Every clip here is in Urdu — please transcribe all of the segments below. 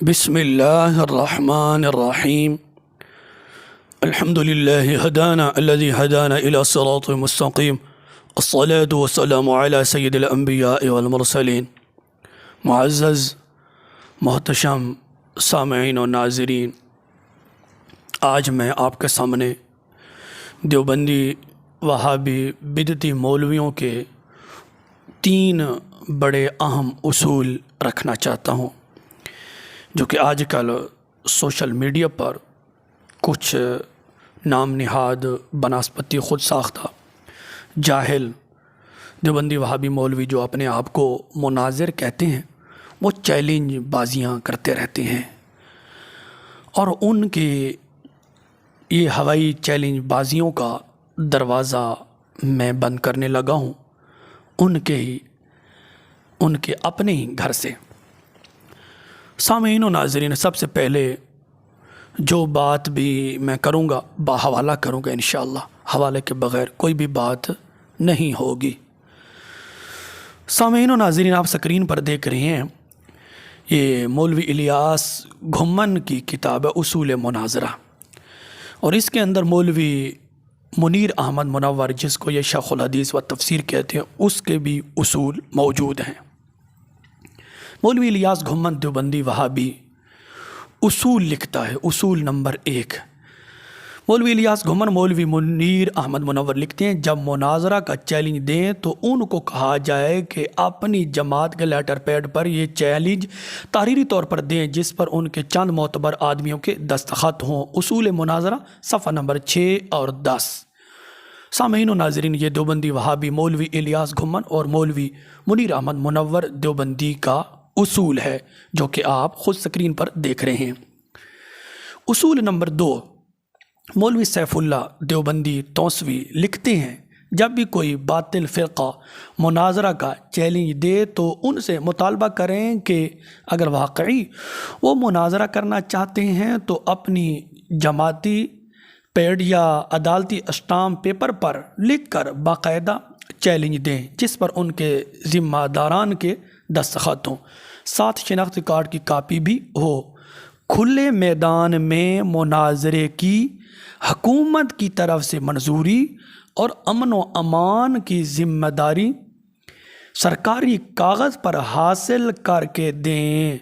بسم الله الرحمن الرحيم. الحمد لله الذي هدانا إلى صراط مستقيم. الصلاة والسلام على سيد الأنبياء والمرسلين. معزز محتشم سامعین و ناظرین، آج میں آپ کے سامنے دیوبندی وہابی بدعتی مولویوں کے 3 بڑے اہم اصول رکھنا چاہتا ہوں، جو کہ آج کل سوشل میڈیا پر کچھ نام نہاد بنسپتی خود ساختہ جاہل دیوبندی وہابی مولوی جو اپنے آپ کو مناظر کہتے ہیں، وہ چیلنج بازیاں کرتے رہتے ہیں، اور ان کے یہ ہوائی چیلنج بازیوں کا دروازہ میں بند کرنے لگا ہوں ان کے اپنے ہی گھر سے۔ سامعین و ناظرین، سب سے پہلے جو بات بھی میں کروں گا باحوالہ کروں گا، انشاءاللہ حوالے کے بغیر کوئی بھی بات نہیں ہوگی۔ سامعین و ناظرین، آپ سکرین پر دیکھ رہے ہیں، یہ مولوی الیاس گھمن کی کتاب ہے اصول مناظرہ، اور اس کے اندر مولوی منیر احمد منور، جس کو یہ شیخ الحدیث و تفسیر کہتے ہیں، اس کے بھی اصول موجود ہیں۔ مولوی الیاس گھمن دیوبندی وہابی اصول لکھتا ہے۔ اصول نمبر 1، مولوی الیاس گھمن مولوی منیر احمد منور لکھتے ہیں، جب مناظرہ کا چیلنج دیں تو ان کو کہا جائے کہ اپنی جماعت کے لیٹر پیڈ پر یہ چیلنج تحریری طور پر دیں، جس پر ان کے چند معتبر آدمیوں کے دستخط ہوں۔ اصول مناظرہ صفحہ نمبر 6 اور 10۔ سامعین و ناظرین، یہ دیوبندی وہابی مولوی الیاس گھمن اور مولوی منیر احمد منور دیوبندی کا اصول ہے، جو کہ آپ خود سکرین پر دیکھ رہے ہیں۔ اصول نمبر 2، مولوی سیف اللہ دیوبندی توسوی لکھتے ہیں، جب بھی کوئی باطل فرقہ مناظرہ کا چیلنج دے تو ان سے مطالبہ کریں کہ اگر واقعی وہ مناظرہ کرنا چاہتے ہیں تو اپنی جماعتی پیڈ یا عدالتی اسٹامپ پیپر پر لکھ کر باقاعدہ چیلنج دیں، جس پر ان کے ذمہ داران کے دستخط ہوں، ساتھ شناختی کارڈ کی کاپی بھی ہو۔ کھلے میدان میں مناظرے کی حکومت کی طرف سے منظوری اور امن و امان کی ذمہ داری سرکاری کاغذ پر حاصل کر کے دیں۔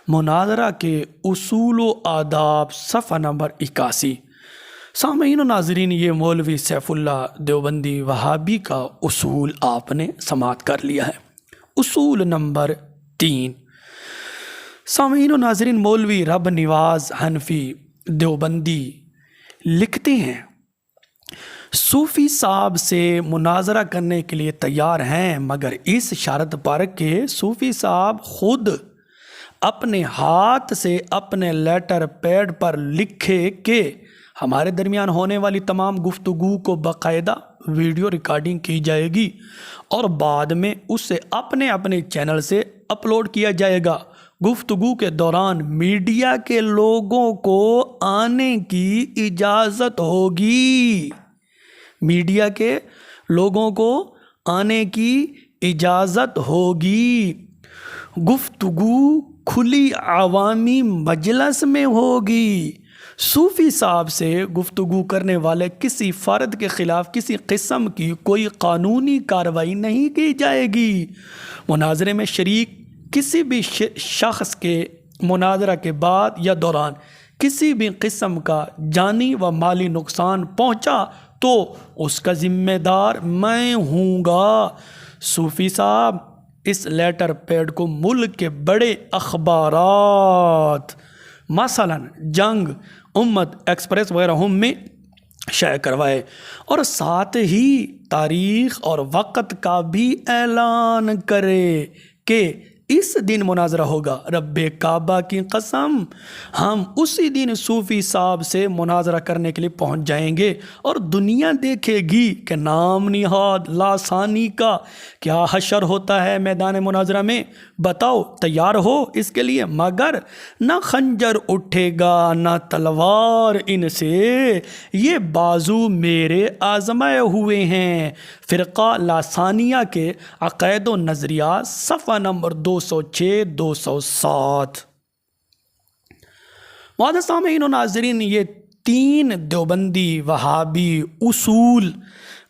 مناظرہ کے اصول و آداب صفحہ نمبر 81۔ سامعین و ناظرین، یہ مولوی سیف اللہ دیوبندی وہابی کا اصول آپ نے سماعت کر لیا ہے۔ اصول نمبر 3، سامعین و ناظرین، مولوی رب نواز حنفی دیوبندی لکھتے ہیں، صوفی صاحب سے مناظرہ کرنے کے لیے تیار ہیں، مگر اس شرط پر کہ صوفی صاحب خود اپنے ہاتھ سے اپنے لیٹر پیڈ پر لکھے کہ ہمارے درمیان ہونے والی تمام گفتگو کو باقاعدہ ویڈیو ریکارڈنگ کی جائے گی اور بعد میں اسے اپنے چینل سے اپلوڈ کیا جائے گا۔ گفتگو کے دوران میڈیا کے لوگوں کو آنے کی اجازت ہوگی۔ میڈیا کے لوگوں کو آنے کی اجازت ہوگی۔ گفتگو کھلی عوامی مجلس میں ہوگی۔ صوفی صاحب سے گفتگو کرنے والے کسی فرد کے خلاف کسی قسم کی کوئی قانونی کارروائی نہیں کی جائے گی۔ مناظرے میں شریک کسی بھی شخص کے مناظرہ کے بعد یا دوران کسی بھی قسم کا جانی و مالی نقصان پہنچا تو اس کا ذمہ دار میں ہوں گا۔ صوفی صاحب اس لیٹر پیڈ کو ملک کے بڑے اخبارات مثلا جنگ، امت ایکسپریس وغیرہ میں شائع کروائے، اور ساتھ ہی تاریخ اور وقت کا بھی اعلان کرے کہ اس دن مناظرہ ہوگا۔ رب کعبہ کی قسم، ہم اسی دن صوفی صاحب سے مناظرہ کرنے کے لیے پہنچ جائیں گے، اور دنیا دیکھے گی کہ نام نہاد لاسانی کا کیا حشر ہوتا ہے میدان مناظرہ میں۔ بتاؤ تیار ہو اس کے لیے؟ مگر نہ خنجر اٹھے گا نہ تلوار ان سے، یہ بازو میرے آزمائے ہوئے ہیں۔ فرقہ لاسانیہ کے عقائد و نظریات صفحہ نمبر 206 207۔ معزز سامعین و ناظرین، یہ 3 دیوبندی وہابی اصول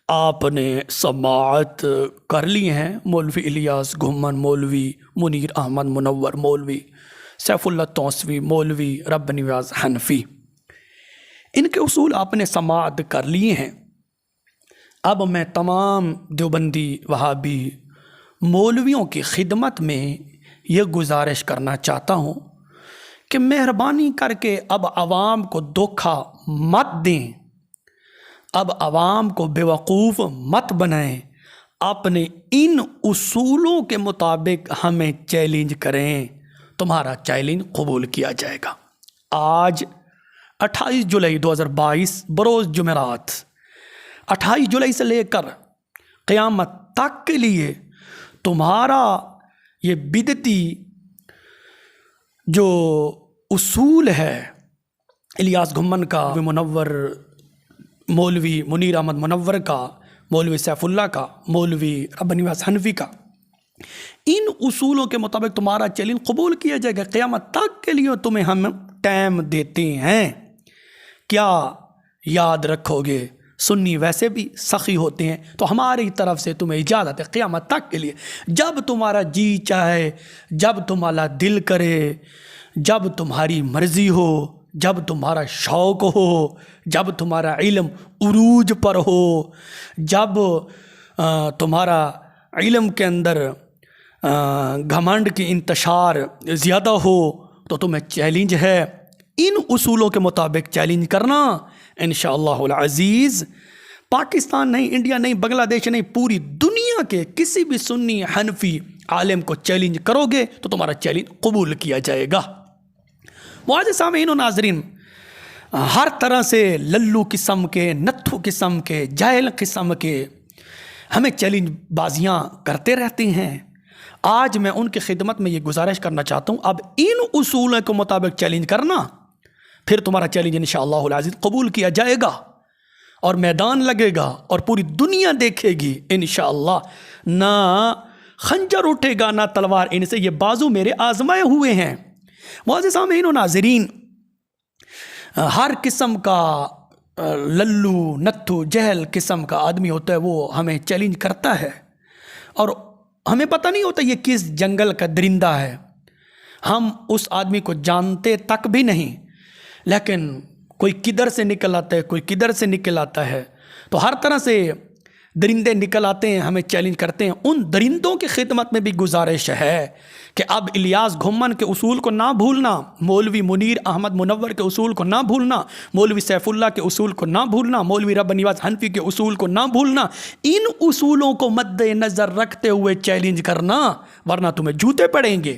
آپ نے سماعت کر لی ہیں، مولوی الیاس گھمن، مولوی منیر احمد منور، مولوی سیف اللہ توسوی، مولوی رب نیاز حنفی، ان کے اصول آپ نے سماعت کر لیے ہیں۔ اب میں تمام دیوبندی وہابی مولویوں کی خدمت میں یہ گزارش کرنا چاہتا ہوں کہ مہربانی کر کے اب عوام کو دھوکہ مت دیں، اب عوام کو بیوقوف مت بنائیں، اپنے ان اصولوں کے مطابق ہمیں چیلنج کریں، تمہارا چیلنج قبول کیا جائے گا۔ آج 28 جولائی 2022 بروز جمعرات، 28 جولائی سے لے کر قیامت تک کے لیے تمہارا یہ بدعتی جو اصول ہے الیاس گھمن کا، منور مولوی منیر احمد منور کا، مولوی سیف اللہ کا، مولوی رب نیاز حنفی کا، ان اصولوں کے مطابق تمہارا چیلنج قبول کیا جائے گا۔ قیامت تک کے لیے تمہیں ہم ٹائم دیتے ہیں، کیا یاد رکھو گے؟ سنی ویسے بھی سخی ہوتے ہیں، تو ہماری طرف سے تمہیں اجازت ہے قیامت تک کے لیے، جب تمہارا جی چاہے، جب تمہارا دل کرے، جب تمہاری مرضی ہو، جب تمہارا شوق ہو، جب تمہارا علم عروج پر ہو، جب تمہارا علم کے اندر گھمنڈ کی انتشار زیادہ ہو، تو تمہیں چیلنج ہے ان اصولوں کے مطابق چیلنج کرنا۔ انشاءاللہ العزیز پاکستان نہیں، انڈیا نہیں، بنگلہ دیش نہیں، پوری دنیا کے کسی بھی سنی حنفی عالم کو چیلنج کرو گے تو تمہارا چیلنج قبول کیا جائے گا۔ معزز سامعین و ناظرین، ہر طرح سے للو قسم کے، نتھو قسم کے، جاہل قسم کے ہمیں چیلنج بازیاں کرتے رہتے ہیں۔ آج میں ان کی خدمت میں یہ گزارش کرنا چاہتا ہوں، اب ان اصولوں کے مطابق چیلنج کرنا، پھر تمہارا چیلنج انشاءاللہ العزیز قبول کیا جائے گا اور میدان لگے گا اور پوری دنیا دیکھے گی انشاءاللہ۔ نہ خنجر اٹھے گا نہ تلوار ان سے، یہ بازو میرے آزمائے ہوئے ہیں۔ معزز سامعین و ناظرین، ہر قسم کا للو نتھو جہل قسم کا آدمی ہوتا ہے، وہ ہمیں چیلنج کرتا ہے اور ہمیں پتہ نہیں ہوتا یہ کس جنگل کا درندہ ہے، ہم اس آدمی کو جانتے تک بھی نہیں، لیکن کوئی کدھر سے نکل آتا ہے، کوئی کدھر سے نکل آتا ہے، تو ہر طرح سے درندے نکل آتے ہیں، ہمیں چیلنج کرتے ہیں۔ ان درندوں کی خدمت میں بھی گزارش ہے کہ اب الیاس گھمن کے اصول کو نہ بھولنا، مولوی منیر احمد منور کے اصول کو نہ بھولنا، مولوی سیف اللہ کے اصول کو نہ بھولنا، مولوی رب نیاز حنفی کے اصول کو نہ بھولنا، ان اصولوں کو مد نظر رکھتے ہوئے چیلنج کرنا، ورنہ تمہیں جوتے پڑیں گے،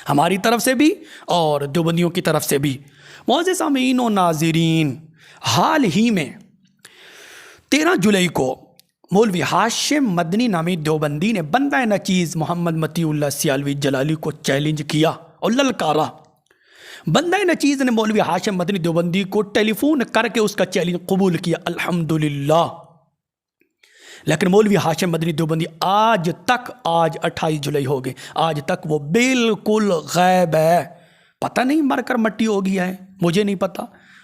ہماری طرف سے بھی اور دیوبندیوں کی طرف سے بھی۔ معزز سامعین و ناظرین، حال ہی میں 13 جولائی کو مولوی ہاشم مدنی نامی دیوبندی نے بندہ نچیز محمد مطیع اللہ سیالوی جلالی کو چیلنج کیا اور للکارا۔ بندہ نچیز نے مولوی ہاشم مدنی دیوبندی کو ٹیلی فون کر کے اس کا چیلنج قبول کیا، الحمدللہ۔ لیکن مولوی ہاشم مدنی دیوبندی آج 28 جولائی ہو گئے، آج تک وہ بالکل غائب ہے، پتہ نہیں مر کر مٹی ہو گیا ہے، مجھے نہیں پتہ،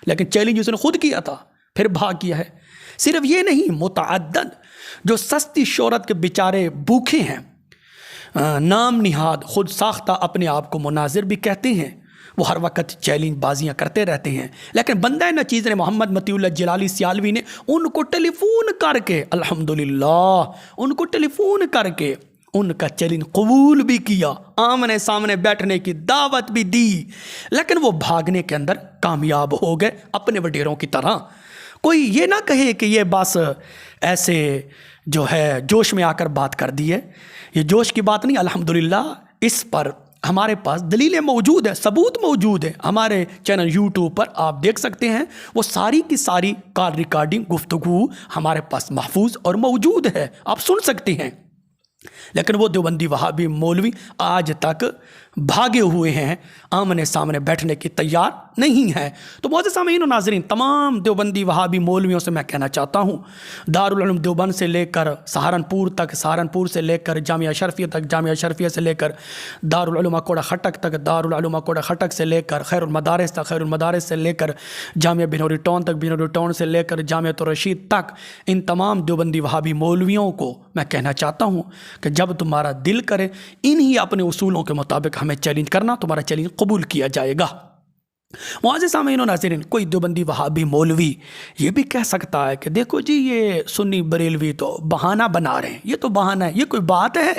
لیکن چیلنج اس نے خود کیا تھا، پھر بھاگ کیا ہے۔ صرف یہ نہیں، متعدد جو سستی شہرت کے بیچارے بھوکے ہیں، نام نہاد خود ساختہ اپنے آپ کو مناظر بھی کہتے ہیں، وہ ہر وقت چیلنج بازیاں کرتے رہتے ہیں، لیکن بندہ نچیز نے محمد مطیع اللہ جلالی سیالوی نے ان کو ٹیلی فون کر کے، الحمدللہ، ان کو ٹیلی فون کر کے ان کا چیلنج قبول بھی کیا، آمنے سامنے بیٹھنے کی دعوت بھی دی، لیکن وہ بھاگنے کے اندر کامیاب ہو گئے اپنے وڈیروں کی طرح۔ کوئی یہ نہ کہے کہ یہ بس ایسے جو ہے جوش میں آ کر بات کر دی ہے، یہ جوش کی بات نہیں، الحمدللہ اس پر ہمارے پاس دلیلیں موجود ہیں، ثبوت موجود ہے، ہمارے چینل یوٹیوب پر آپ دیکھ سکتے ہیں، وہ ساری کی ساری کال ریکارڈنگ گفتگو ہمارے پاس محفوظ اور موجود ہے، آپ سن سکتے ہیں۔ لیکن وہ دیوبندی وہابی مولوی آج تک بھاگے ہوئے ہیں، آمنے سامنے بیٹھنے کی تیار نہیں ہیں۔ تو معزز سامعین و ناظرین، تمام دیوبندی وہابی مولویوں سے میں کہنا چاہتا ہوں، دارالعلوم دیوبند سے لے کر سہارنپور تک، سہارنپور سے لے کر جامعہ اشرفیہ تک، جامعہ اشرفیہ سے لے کر دارالعلوم اکوڑا خٹک تک، دارالعلوم اکوڑا خٹک سے لے کر خیر المدارس تک، خیر المدارس سے لے کر جامعہ بنوری ٹاؤن تک، بنوری ٹاؤن سے لے کر جامعہ الرشید تک، ان تمام دیوبندی وہابی مولویوں کو میں کہنا چاہتا ہوں کہ جب تمہارا دل کرے انہی اپنے اصولوں کے مطابق ہمیں چیلنج کرنا، تمہارا چیلنج قبول کیا جائے گا۔ معزز سامعین و ناظرین، کوئی دیوبندی وہابی مولوی یہ بھی کہہ سکتا ہے کہ دیکھو جی یہ سنی بریلوی تو بہانہ بنا رہے ہیں، یہ تو بہانہ ہے، یہ کوئی بات ہے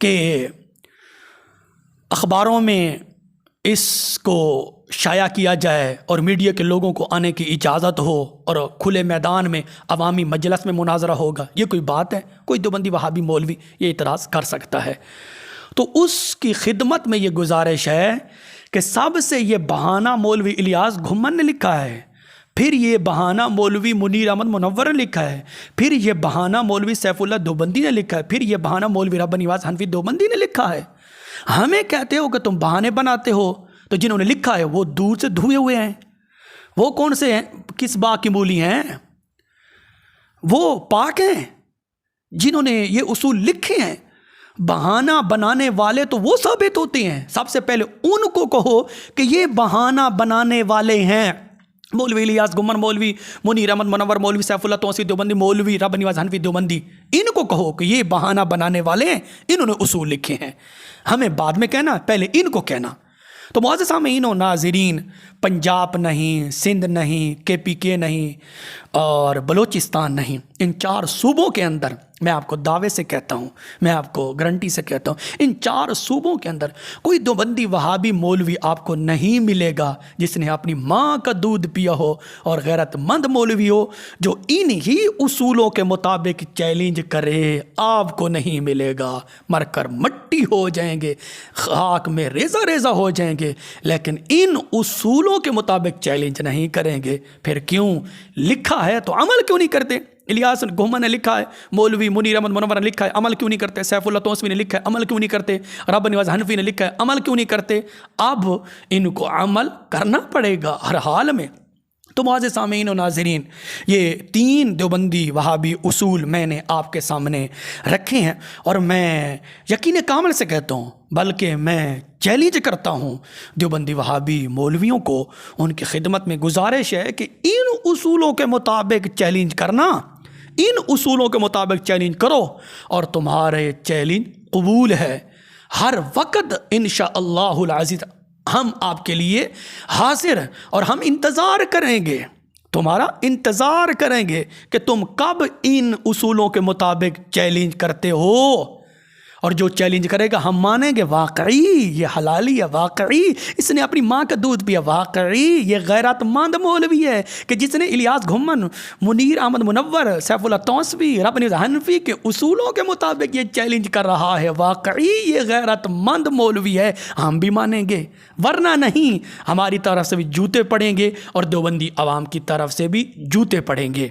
کہ اخباروں میں اس کو شائع کیا جائے اور میڈیا کے لوگوں کو آنے کی اجازت ہو اور کھلے میدان میں عوامی مجلس میں مناظرہ ہوگا، یہ کوئی بات ہے؟ کوئی دیوبندی وہابی مولوی یہ اعتراض کر سکتا ہے؟ تو اس کی خدمت میں یہ گزارش ہے کہ سب سے یہ بہانہ مولوی الیاس گھمن نے لکھا ہے، پھر یہ بہانہ مولوی منیر احمد منور نے لکھا ہے، پھر یہ بہانہ مولوی سیف اللہ دیوبندی نے لکھا ہے، پھر یہ بہانہ مولوی رب نواز حنفی دیوبندی نے لکھا ہے۔ ہمیں کہتے ہو کہ تم بہانے بناتے ہو، تو جنہوں نے لکھا ہے وہ دور سے دھوئے ہوئے ہیں، وہ کون سے ہیں؟ کس باغ کی مولی ہیں؟ وہ پاک ہیں جنہوں نے یہ اصول لکھے ہیں۔ بہانہ بنانے والے تو وہ ثابت ہوتے ہیں، سب سے پہلے ان کو کہو کہ یہ بہانہ بنانے والے ہیں۔ مولوی الیاس گھمن، مولوی منیر احمد منور، مولوی سیف اللہ توسیع دیوبندی، مولوی رب نواز حنفی دیوبندی، ان کو کہو کہ یہ بہانہ بنانے والے ہیں، انہوں نے اصول لکھے ہیں۔ ہمیں بعد میں کہنا، پہلے ان کو کہنا۔ تو معزز سامعین و ناظرین، پنجاب نہیں، سندھ نہیں، KPK نہیں اور بلوچستان نہیں، ان 4 صوبوں کے اندر میں آپ کو دعوے سے کہتا ہوں، میں آپ کو گارنٹی سے کہتا ہوں، ان 4 صوبوں کے اندر کوئی دیوبندی وہابی مولوی آپ کو نہیں ملے گا جس نے اپنی ماں کا دودھ پیا ہو اور غیرت مند مولوی ہو جو انہی اصولوں کے مطابق چیلنج کرے۔ آپ کو نہیں ملے گا، مر کر مٹی ہو جائیں گے، خاک میں ریزہ ریزہ ہو جائیں گے، لیکن ان اصولوں کے مطابق چیلنج نہیں کریں گے۔ پھر کیوں؟ لکھا ہے تو عمل کیوں نہیں کرتے؟ الیاس گھمن نے لکھا ہے، مولوی منیر احمد منور نے لکھا ہے، عمل کیوں نہیں کرتے؟ سیف اللہ توسوی نے لکھا ہے، عمل کیوں نہیں کرتے؟ رب نواز حنفی نے لکھا ہے، عمل کیوں نہیں کرتے؟ اب ان کو عمل کرنا پڑے گا ہر حال میں۔ تو معزز سامعین و ناظرین، یہ 3 دیوبندی وہابی اصول میں نے آپ کے سامنے رکھے ہیں، اور میں یقین کامل سے کہتا ہوں، بلکہ میں چیلنج کرتا ہوں دیوبندی وہابی مولویوں کو، ان کی خدمت میں گزارش ہے کہ ان اصولوں کے مطابق چیلنج کرنا، ان اصولوں کے مطابق چیلنج کرو اور تمہارے چیلنج قبول ہے۔ ہر وقت انشاءاللہ العزیز ہم آپ کے لیے حاضر اور ہم انتظار کریں گے، تمہارا انتظار کریں گے کہ تم کب ان اصولوں کے مطابق چیلنج کرتے ہو، اور جو چیلنج کرے گا ہم مانیں گے واقعی یہ حلالی ہے، واقعی اس نے اپنی ماں کا دودھ پیا، واقعی یہ غیرت مند مولوی ہے کہ جس نے الیاس گھمن، منیر احمد منور، سیف اللہ توسوی، رب نواز حنفی کے اصولوں کے مطابق یہ چیلنج کر رہا ہے، واقعی یہ غیرت مند مولوی ہے، ہم بھی مانیں گے، ورنہ نہیں ہماری طرف سے بھی جوتے پڑیں گے اور دیوبندی عوام کی طرف سے بھی جوتے پڑیں گے۔